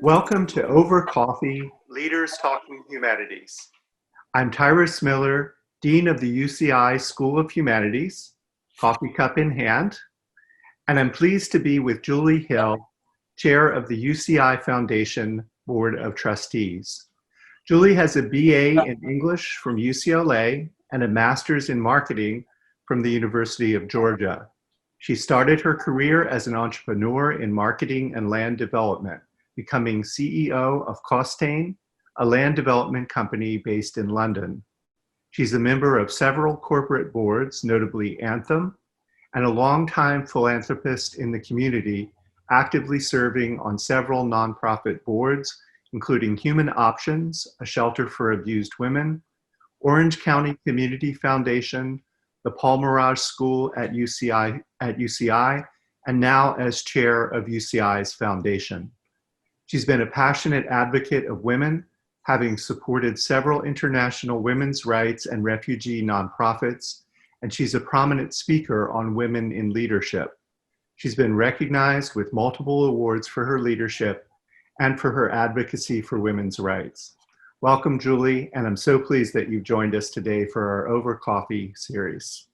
Welcome to Over Coffee, Leaders Talking Humanities. I'm Tyrus Miller, Dean of the UCI School of Humanities, coffee cup in hand, and I'm pleased to be with Julie Hill, Chair of the UCI Foundation Board of Trustees. Julie has a BA in English from UCLA and a Master's in Marketing from the University of Georgia. She started her career as an entrepreneur in marketing and land development, becoming CEO of Costain, a land development company based in London. She's a member of several corporate boards, notably Anthem, and a longtime philanthropist in the community, actively serving on several nonprofit boards, including Human Options, a shelter for abused women, Orange County Community Foundation, the Paul Mirage School at UCI, and now as chair of UCI's foundation. She's been a passionate advocate of women, having supported several international women's rights and refugee nonprofits, and she's a prominent speaker on women in leadership. She's been recognized with multiple awards for her leadership and for her advocacy for women's rights. Welcome, Julie, and I'm so pleased that you've joined us today for our Over Coffee series.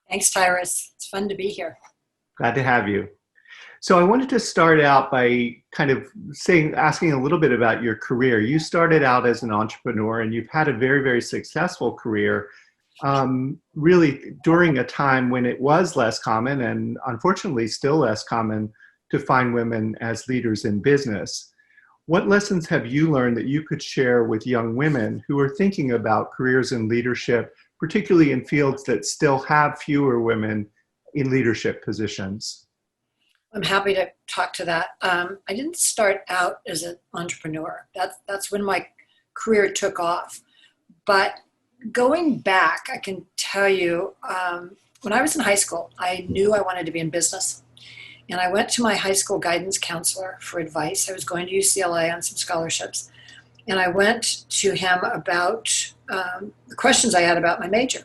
Thanks, Tyrus. It's fun to be here. Glad to have you. So I wanted to start out by kind of asking a little bit about your career. You started out as an entrepreneur and you've had a very, very successful career, really during a time when it was less common and unfortunately still less common to find women as leaders in business. What lessons have you learned that you could share with young women who are thinking about careers in leadership, particularly in fields that still have fewer women in leadership positions? I'm happy to talk to that. I didn't start out as an entrepreneur. That's when my career took off. But going back, I can tell you, when I was in high school, I knew I wanted to be in business. And I went to my high school guidance counselor for advice. I was going to UCLA on some scholarships. And I went to him about the questions I had about my major.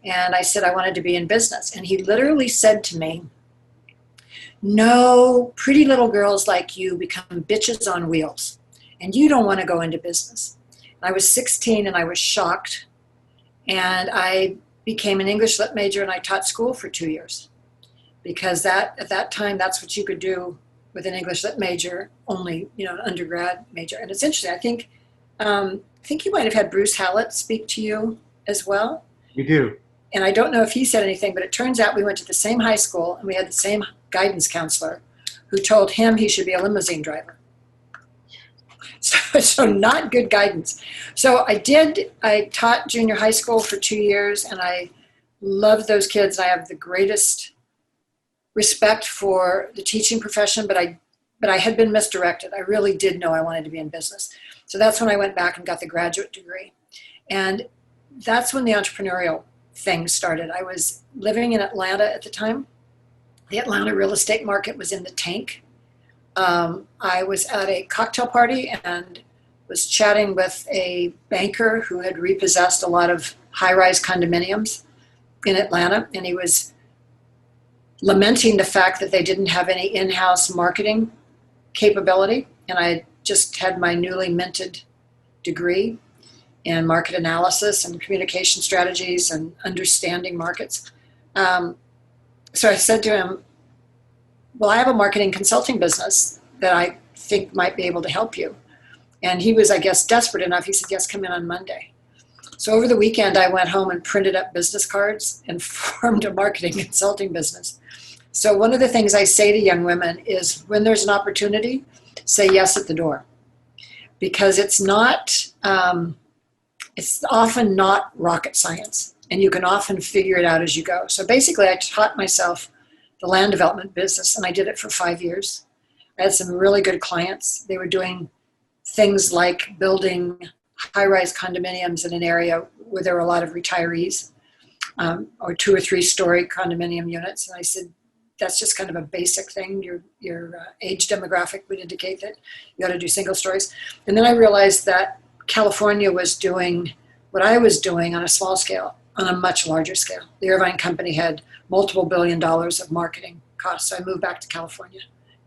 And I said I wanted to be in business. And he literally said to me, "No, pretty little girls like you become bitches on wheels. And you don't want to go into business." And I was 16 and I was shocked. And I became an English lit major and I taught school for 2 years. Because at that time, that's what you could do with an English lit major, only, an undergrad major. And it's interesting. I think you might have had Bruce Hallett speak to you as well. We do. And I don't know if he said anything, but it turns out we went to the same high school and we had the same guidance counselor who told him he should be a limousine driver. So not good guidance. So I taught junior high school for 2 years and I loved those kids. I have the greatest respect for the teaching profession, but I had been misdirected. I really did know I wanted to be in business. So that's when I went back and got the graduate degree. And that's when the entrepreneurial thing started. I was living in Atlanta at the time. The Atlanta real estate market was in the tank. I was at a cocktail party and was chatting with a banker who had repossessed a lot of high-rise condominiums in Atlanta, and he was lamenting the fact that they didn't have any in-house marketing capability. And I just had my newly minted degree in market analysis and communication strategies and understanding markets. So I said to him, "Well, I have a marketing consulting business that I think might be able to help you." And he was, I guess, desperate enough. He said, "Yes, come in on Monday." So over the weekend, I went home and printed up business cards and formed a marketing consulting business. So one of the things I say to young women is when there's an opportunity, say yes at the door. Because it's often not rocket science. And you can often figure it out as you go. So basically, I taught myself the land development business, and I did it for 5 years. I had some really good clients. They were doing things like building high-rise condominiums in an area where there were a lot of retirees, or 2 or 3 story condominium units. And I said, that's just kind of a basic thing. Your age demographic would indicate that you ought to do single stories. And then I realized that California was doing what I was doing on a small scale, on a much larger scale. The Irvine Company had multiple $1 billion of marketing costs. So I moved back to California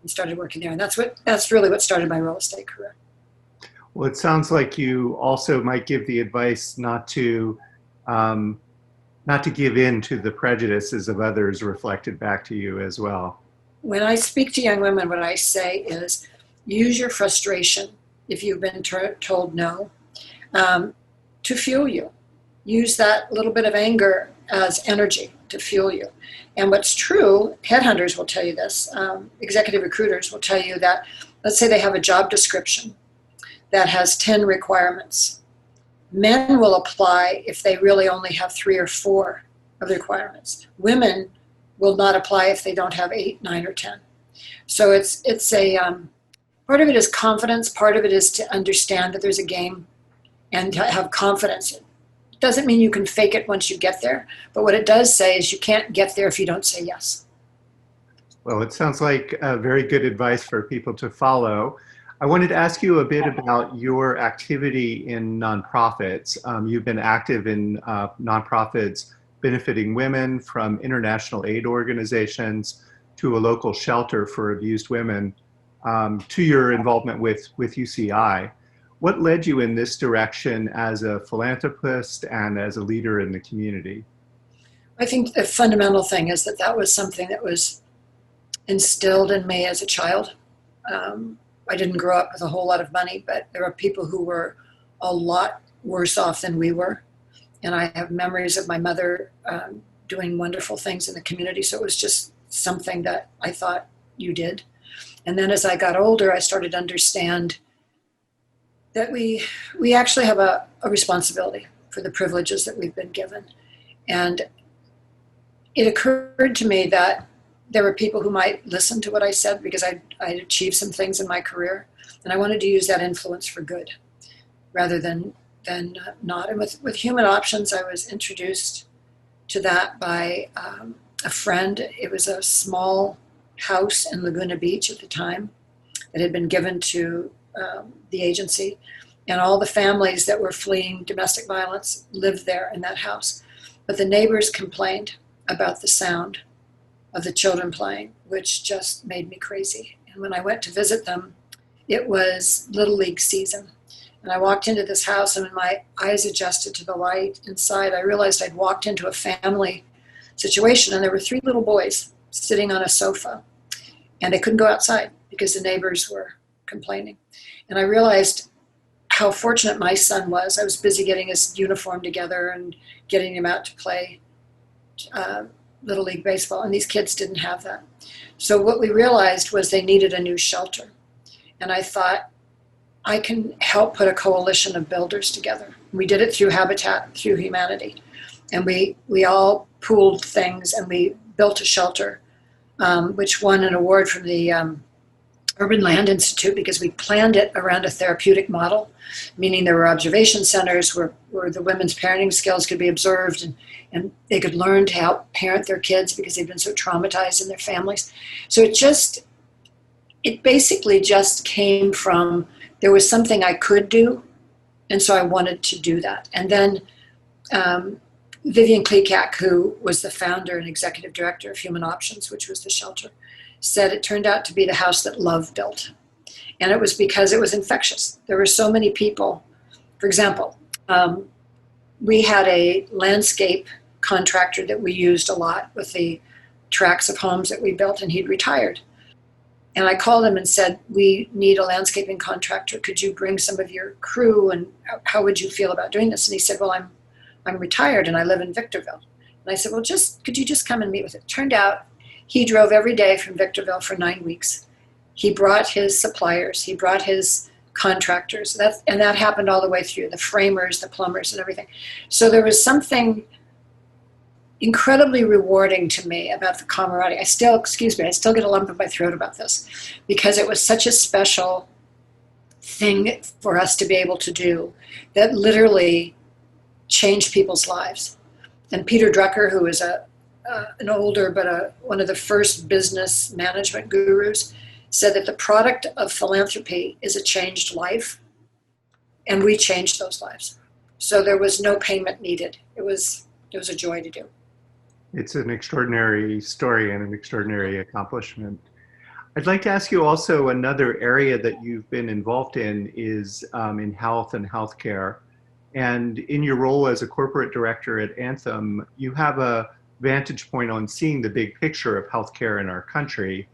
and started working there. And that's really what started my real estate career. Well, it sounds like you also might give the advice um, not to give in to the prejudices of others reflected back to you as well. When I speak to young women, what I say is use your frustration if you've been told no to fuel you. Use that little bit of anger as energy to fuel you. And what's true, headhunters will tell you this, executive recruiters will tell you that, let's say they have a job description that has 10 requirements. Men will apply if they really only have 3 or 4 of the requirements. Women will not apply if they don't have 8, 9, or 10. So it's a part of it is confidence. Part of it is to understand that there's a game and to have confidence. It doesn't mean you can fake it once you get there, but what it does say is you can't get there if you don't say yes. Well, it sounds like very good advice for people to follow. I wanted to ask you a bit about your activity in nonprofits. You've been active in nonprofits benefiting women, from international aid organizations to a local shelter for abused women, to your involvement with UCI. What led you in this direction as a philanthropist and as a leader in the community? I think the fundamental thing is that was something that was instilled in me as a child. I didn't grow up with a whole lot of money, but there were people who were a lot worse off than we were. And I have memories of my mother doing wonderful things in the community. So it was just something that I thought you did. And then as I got older, I started to understand that we actually have a responsibility for the privileges that we've been given. And it occurred to me that there were people who might listen to what I said because I'd achieved some things in my career, and I wanted to use that influence for good rather than not. And with Human Options, I was introduced to that by a friend. It was a small house in Laguna Beach at the time that had been given to the agency, and all the families that were fleeing domestic violence lived there in that house. But the neighbors complained about the sound of the children playing, which just made me crazy. And when I went to visit them, it was Little League season. And I walked into this house, and when my eyes adjusted to the light inside, I realized I'd walked into a family situation, and there were 3 little boys sitting on a sofa, and they couldn't go outside because the neighbors were complaining. And I realized how fortunate my son was. I was busy getting his uniform together and getting him out to play Little League baseball, and these kids didn't have that. So what we realized was they needed a new shelter. And I thought, I can help put a coalition of builders together. We did it through Habitat, through Humanity. And we all pooled things, and we built a shelter, which won an award from the Urban Land Institute because we planned it around a therapeutic model, meaning there were observation centers where the women's parenting skills could be observed, and they could learn to help parent their kids because they've been so traumatized in their families. So it basically just came from, there was something I could do, and so I wanted to do that. And then Vivian Klekak, who was the founder and executive director of Human Options, which was the shelter, said it turned out to be the house that love built. And it was because it was infectious. There were so many people. For example, we had a landscape contractor that we used a lot with the tracts of homes that we built, and he'd retired. And I called him and said, we need a landscaping contractor. Could you bring some of your crew, and how would you feel about doing this? And he said, well, I'm retired and I live in Victorville. And I said, well, could you just come and meet with it? Turned out he drove every day from Victorville for 9 weeks. He brought his suppliers, he brought his contractors, and that happened all the way through, the framers, the plumbers, and everything. So there was something incredibly rewarding to me about the camaraderie. I still get a lump in my throat about this because it was such a special thing for us to be able to do that literally changed people's lives. And Peter Drucker, who is an older but one of the first business management gurus, said that the product of philanthropy is a changed life, and we changed those lives. So there was no payment needed. It was a joy to do. It's an extraordinary story and an extraordinary accomplishment. I'd like to ask you also another area that you've been involved in is in health and healthcare. And in your role as a corporate director at Anthem, you have a vantage point on seeing the big picture of healthcare in our country.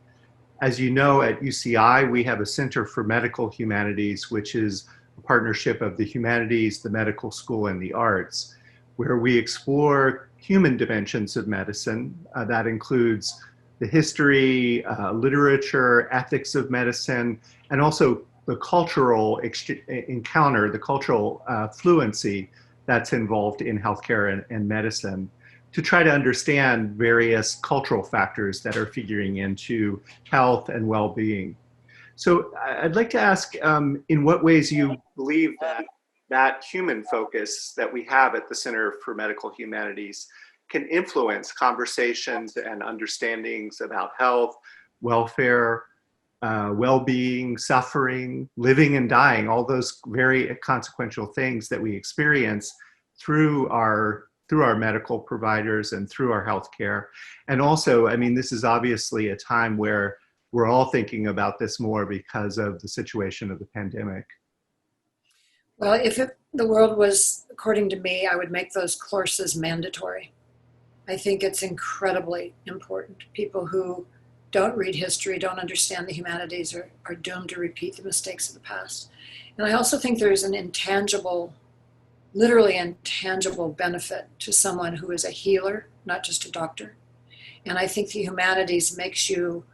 As you know, at UCI, we have a Center for Medical Humanities, which is a partnership of the humanities, the medical school, and the arts, where we explore human dimensions of medicine. That includes the history, literature, ethics of medicine, and also the cultural encounter, the cultural fluency that's involved in healthcare and medicine, to try to understand various cultural factors that are figuring into health and well-being. So I'd like to ask, in what ways you believe that human focus that we have at the Center for Medical Humanities can influence conversations and understandings about health, welfare, well-being, suffering, living and dying, all those very consequential things that we experience through our medical providers and through our healthcare. And also, I mean, this is obviously a time where we're all thinking about this more because of the situation of the pandemic. Well, if the world was according to me, I would make those courses mandatory. I think it's incredibly important. People who don't read history, don't understand the humanities, are doomed to repeat the mistakes of the past. And I also think there's an intangible, literally intangible benefit to someone who is a healer, not just a doctor. And I think the humanities makes you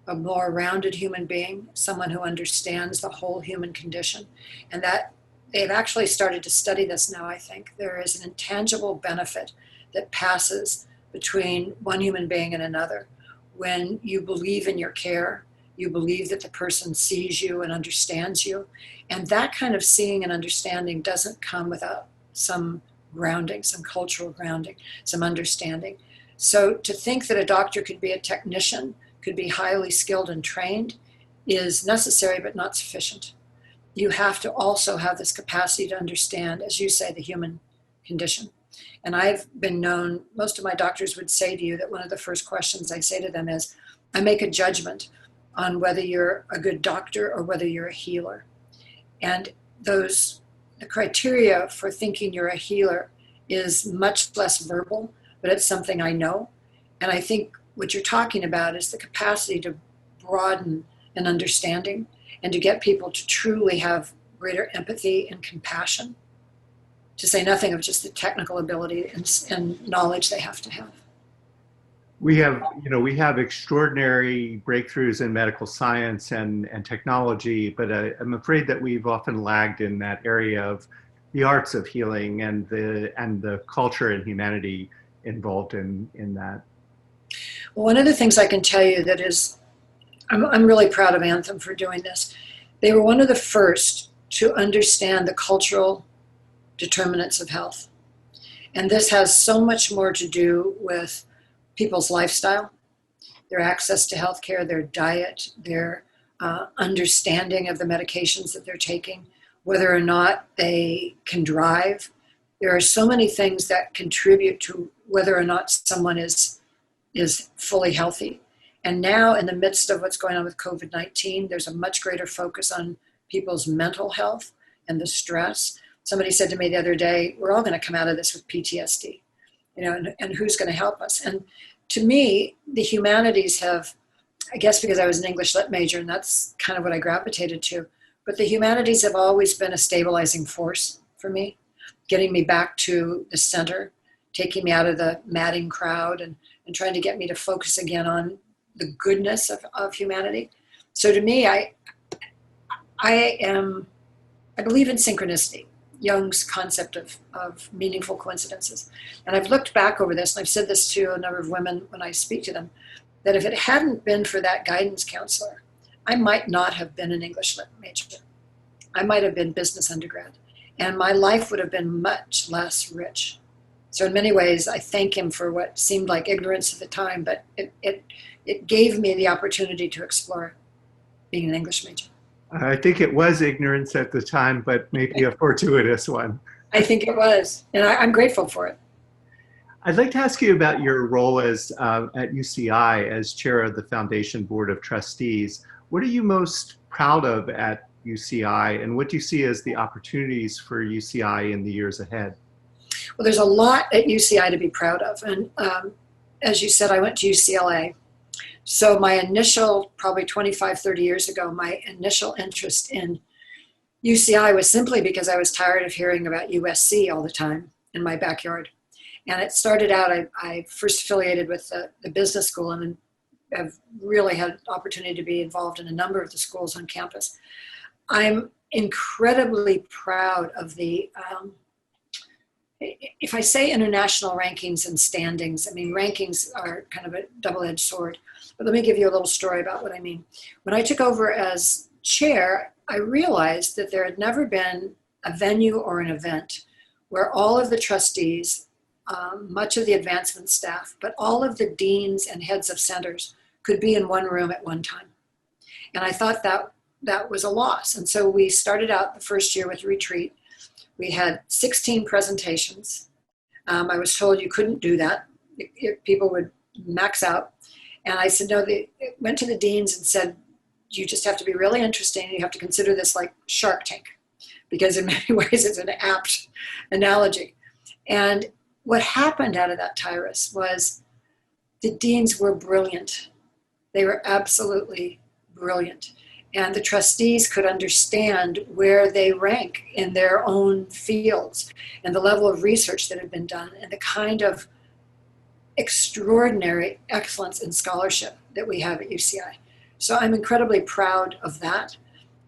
a more rounded human being, someone who understands the whole human condition. And that they've actually started to study this now, I think. There is an intangible benefit that passes between one human being and another. When you believe in your care, you believe that the person sees you and understands you. And that kind of seeing and understanding doesn't come without some grounding, some cultural grounding, some understanding. So to think that a doctor could be a technician, could be highly skilled and trained, is necessary but not sufficient. You have to also have this capacity to understand, as you say, the human condition. And I've been known, most of my doctors would say to you that one of the first questions I say to them is, I make a judgment on whether you're a good doctor or whether you're a healer. And the criteria for thinking you're a healer is much less verbal, but it's something I know. And I think what you're talking about is the capacity to broaden an understanding and to get people to truly have greater empathy and compassion, to say nothing of just the technical ability and knowledge they have to have. We have extraordinary breakthroughs in medical science and technology, but I'm afraid that we've often lagged in that area of the arts of healing and the culture and humanity involved in that. Well, one of the things I can tell you that is, I'm really proud of Anthem for doing this. They were one of the first to understand the cultural determinants of health. And this has so much more to do with people's lifestyle, their access to healthcare, their diet, their understanding of the medications that they're taking, whether or not they can drive. There are so many things that contribute to whether or not someone is fully healthy. And now, in the midst of what's going on with COVID-19, there's a much greater focus on people's mental health and the stress. Somebody said to me the other day, we're all going to come out of this with PTSD, and who's going to help us? And to me, the humanities have, I guess because I was an English lit major, and that's kind of what I gravitated to, but the humanities have always been a stabilizing force for me, getting me back to the center, taking me out of the madding crowd and trying to get me to focus again on the goodness of humanity. So to me, I believe in synchronicity, Jung's concept of meaningful coincidences. And I've looked back over this, and I've said this to a number of women when I speak to them, that if it hadn't been for that guidance counselor, I might not have been an English lit major. I might have been business undergrad, and my life would have been much less rich. So in many ways, I thank him for what seemed like ignorance at the time, but it gave me the opportunity to explore being an English major. I think it was ignorance at the time, but maybe a fortuitous one. I think it was, and I'm grateful for it. I'd like to ask you about your role as at UCI as chair of the Foundation Board of Trustees. What are you most proud of at UCI, and what do you see as the opportunities for UCI in the years ahead? Well, there's a lot at UCI to be proud of. And as you said, I went to UCLA. So my initial, probably 25, 30 years ago, my initial interest in UCI was simply because I was tired of hearing about USC all the time in my backyard. And it started out, I first affiliated with the business school and have really had opportunity to be involved in a number of the schools on campus. I'm incredibly proud of the, if I say international rankings and standings, I mean, rankings are kind of a double-edged sword. But let me give you a little story about what I mean. When I took over as chair, I realized that there had never been a venue or an event where all of the trustees, much of the advancement staff, but all of the deans and heads of centers could be in one room at one time. And I thought that was a loss. And so we started out the first year with retreat. We had 16 presentations. I was told you couldn't do that. People would max out. And I said, no, they went to the deans and said, you just have to be really interesting. You have to consider this like Shark Tank, because in many ways it's an apt analogy. And what happened out of that, Tyrus, was the deans were brilliant. They were absolutely brilliant. And the trustees could understand where they rank in their own fields and the level of research that had been done and the kind of extraordinary excellence in scholarship that we have at UCI. So I'm incredibly proud of that.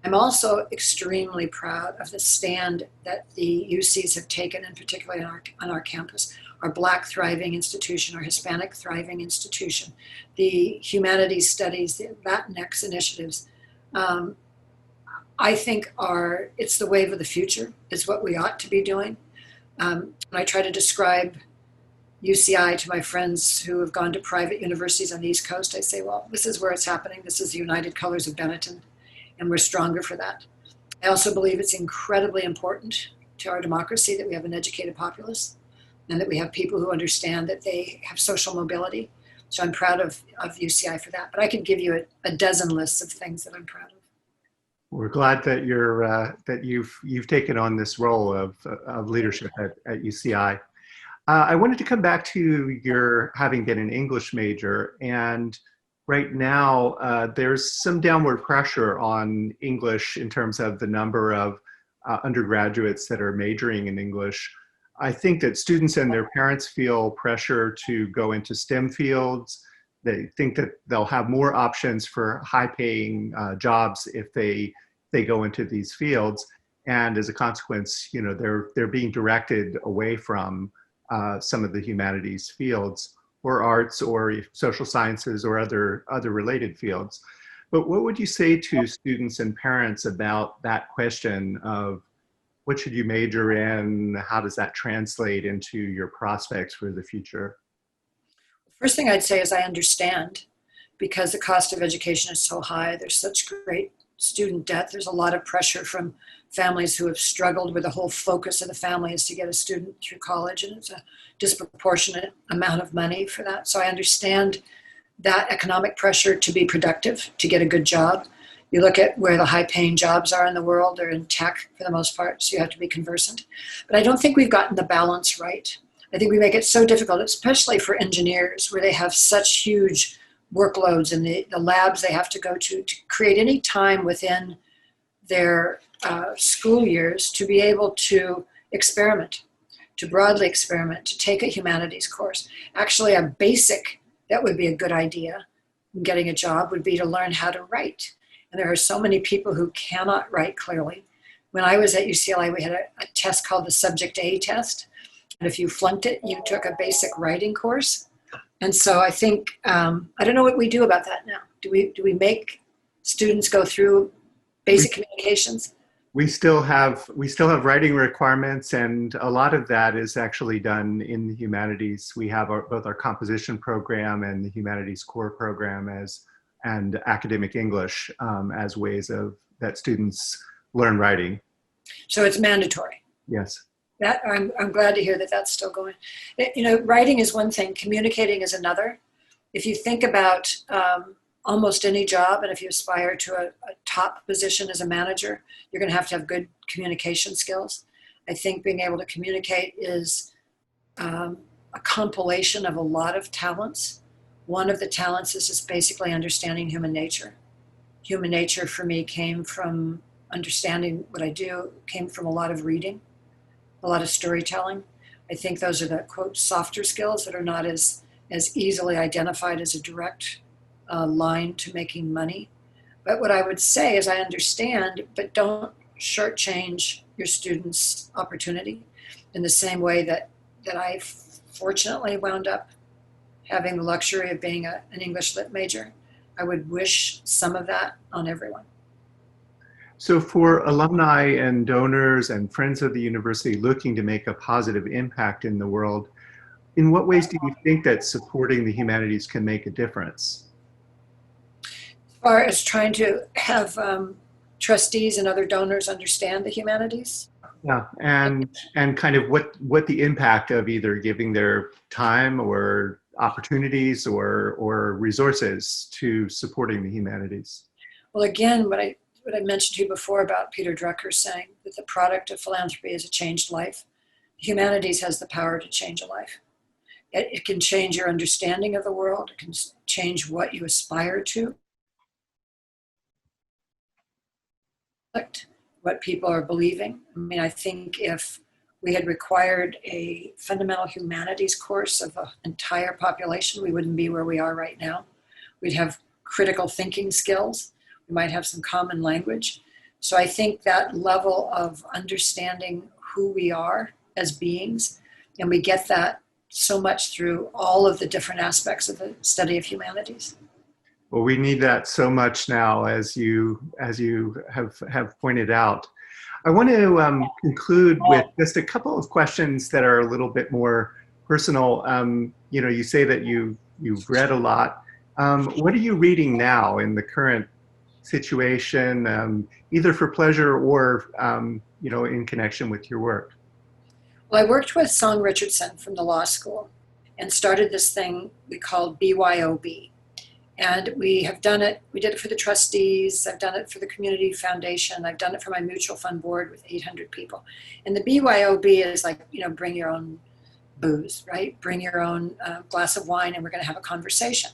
I'm also extremely proud of the stand that the UCs have taken, and particularly on our campus, our Black Thriving Institution, our Hispanic Thriving Institution, the humanities studies, the Latinx initiatives. I think it's the wave of the future. It's what we ought to be doing. When I try to describe UCI to my friends who have gone to private universities on the East Coast, I say, well, this is where it's happening. This is the United Colors of Benetton, and we're stronger for that. I also believe it's incredibly important to our democracy that we have an educated populace and that we have people who understand that they have social mobility. So I'm proud of UCI for that. But I could give you a dozen lists of things that I'm proud of. We're glad that you've taken on this role of leadership at UCI. I wanted to come back to your having been an English major, and right now there's some downward pressure on English in terms of the number of undergraduates that are majoring in English. I think that students and their parents feel pressure to go into STEM fields. They think that they'll have more options for high-paying jobs if they go into these fields, and as a consequence, you know, they're being directed away from some of the humanities fields, or arts, or social sciences, or other related fields. But what would you say to students and parents about that question of what should you major in? How does that translate into your prospects for the future? First thing I'd say is I understand, because the cost of education is so high. There's such great student debt. There's a lot of pressure from families who have struggled, where the whole focus of the family is to get a student through college, and it's a disproportionate amount of money for that. So I understand that economic pressure to be productive, to get a good job. You look at where the high-paying jobs are in the world, they're in tech for the most part, so you have to be conversant. But I don't think we've gotten the balance right. I think we make it so difficult, especially for engineers, where they have such huge workloads and the labs they have to go to create any time within their school years to be able to experiment, to broadly experiment, to take a humanities course. Actually, a basic, that would be a good idea in getting a job, would be to learn how to write. And there are so many people who cannot write clearly. When I was at UCLA, we had a test called the Subject A test. And if you flunked it, you took a basic writing course. And so I think, I don't know what we do about that now. Do we make students go through basic communications? We still have writing requirements, and a lot of that is actually done in the humanities. We have both our composition program and the humanities core program and academic English as ways that students learn writing. So it's mandatory. Yes. That I'm glad to hear that that's still going. Writing is one thing, communicating is another. If you think about almost any job, and if you aspire to a top position as a manager, you're going to have good communication skills. I think being able to communicate is a compilation of a lot of talents. One of the talents is just basically understanding human nature. Human nature for me came from understanding what I do, came from a lot of reading, a lot of storytelling. I think those are the, quote, softer skills that are not as easily identified as a direct line to making money. But what I would say is I understand, but don't shortchange your students' opportunity in the same way that I fortunately wound up having the luxury of being an English lit major. I would wish some of that on everyone. So for alumni and donors and friends of the university looking to make a positive impact in the world, in what ways do you think that supporting the humanities can make a difference? As far as trying to have trustees and other donors understand the humanities? Yeah, and kind of what the impact of either giving their time or opportunities or resources to supporting the humanities. Well, again, what I mentioned to you before about Peter Drucker saying that the product of philanthropy is a changed life. Humanities has the power to change a life. It can change your understanding of the world. It can change what you aspire to, what people are believing. I mean, I think if we had required a fundamental humanities course of the entire population, we wouldn't be where we are right now. We'd have critical thinking skills. We might have some common language. So I think that level of understanding who we are as beings, and we get that so much through all of the different aspects of the study of humanities. Well, we need that so much now, as you have pointed out. I want to conclude with just a couple of questions that are a little bit more personal. You say that you've read a lot. What are you reading now in the current situation, either for pleasure or in connection with your work? Well, I worked with Song Richardson from the law school and started this thing we called BYOB. And we have done it, we did it for the trustees, I've done it for the community foundation, I've done it for my mutual fund board with 800 people. And the BYOB is like, bring your own booze, right? Bring your own glass of wine and we're gonna have a conversation.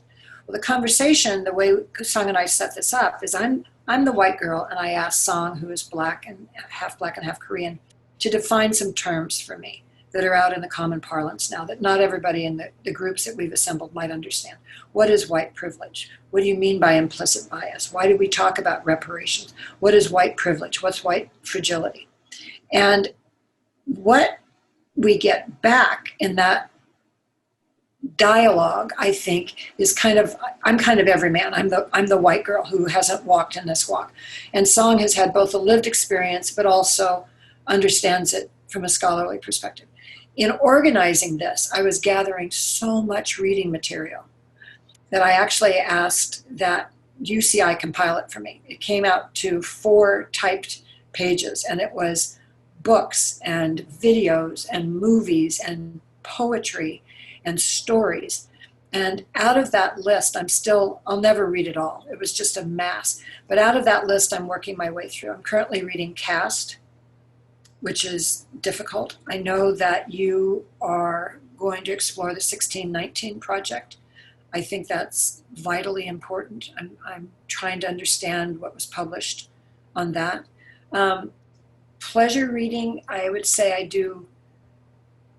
Well, the conversation, the way Song and I set this up is I'm the white girl and I asked Song, who is black and half Korean, to define some terms for me that are out in the common parlance now that not everybody in the groups that we've assembled might understand. What is white privilege? What do you mean by implicit bias? Why do we talk about reparations? What is white privilege? What's white fragility? And what we get back in that dialogue, I think, is I'm kind of every man. I'm the white girl who hasn't walked in this walk. And Song has had both a lived experience, but also understands it from a scholarly perspective. In organizing this, I was gathering so much reading material that I actually asked that UCI compile it for me. It came out to 4 typed pages, and it was books and videos and movies and poetry and stories. And out of that list, I'll never read it all. It was just a mass. But out of that list, I'm working my way through. I'm currently reading Caste, which is difficult. I know that you are going to explore the 1619 Project. I think that's vitally important. I'm trying to understand what was published on that. Pleasure reading, I would say I do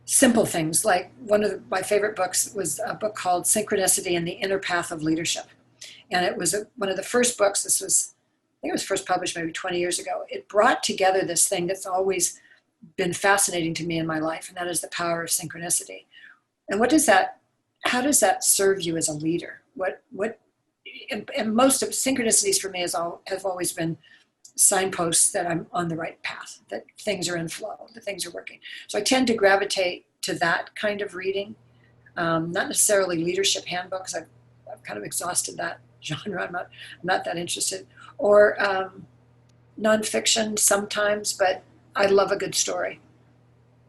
simple things. Like one of my favorite books was a book called Synchronicity and the Inner Path of Leadership. And it was one of the first books. I think it was first published maybe 20 years ago. It brought together this thing that's always been fascinating to me in my life, and that is the power of synchronicity. And how does that serve you as a leader? And most of synchronicities for me have always been signposts that I'm on the right path, that things are in flow, that things are working. So I tend to gravitate to that kind of reading, not necessarily leadership handbooks. I've kind of exhausted that genre. I'm not that interested. Or nonfiction sometimes, but I love a good story.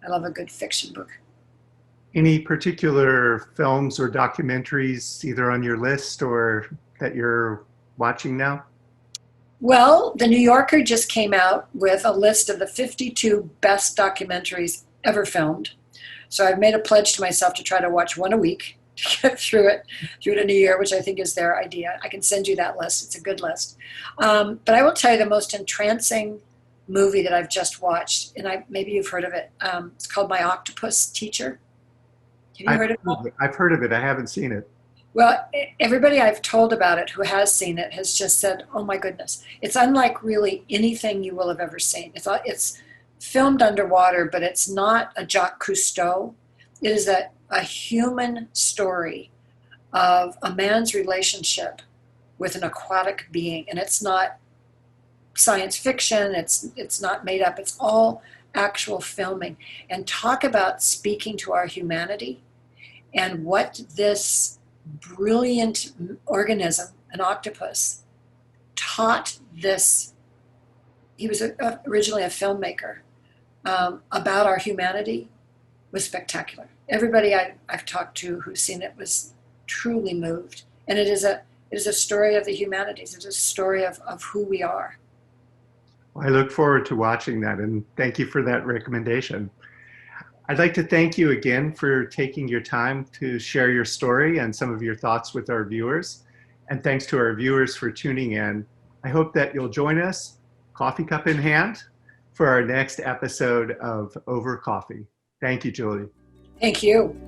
I love a good fiction book. Any particular films or documentaries either on your list or that you're watching now? Well, The New Yorker just came out with a list of the 52 best documentaries ever filmed. So I've made a pledge to myself to try to watch one a week to get through it in a year, which I think is their idea. I can send you that list. It's a good list. But I will tell you the most entrancing movie that I've just watched, and maybe you've heard of it. It's called My Octopus Teacher. Have you heard of it? I've heard of it. I haven't seen it. Well, everybody I've told about it who has seen it has just said, oh my goodness, it's unlike really anything you will have ever seen. It's filmed underwater, but it's not a Jacques Cousteau. It is a human story of a man's relationship with an aquatic being. And it's not science fiction, it's not made up, it's all actual filming. And talk about speaking to our humanity and what this brilliant organism, an octopus, taught this. He was originally a filmmaker about our humanity, was spectacular. Everybody I've talked to who's seen it was truly moved. And it is a story of the humanities. It's a story of who we are. Well, I look forward to watching that, and thank you for that recommendation. I'd like to thank you again for taking your time to share your story and some of your thoughts with our viewers. And thanks to our viewers for tuning in. I hope that you'll join us, coffee cup in hand, for our next episode of Over Coffee. Thank you, Julie. Thank you.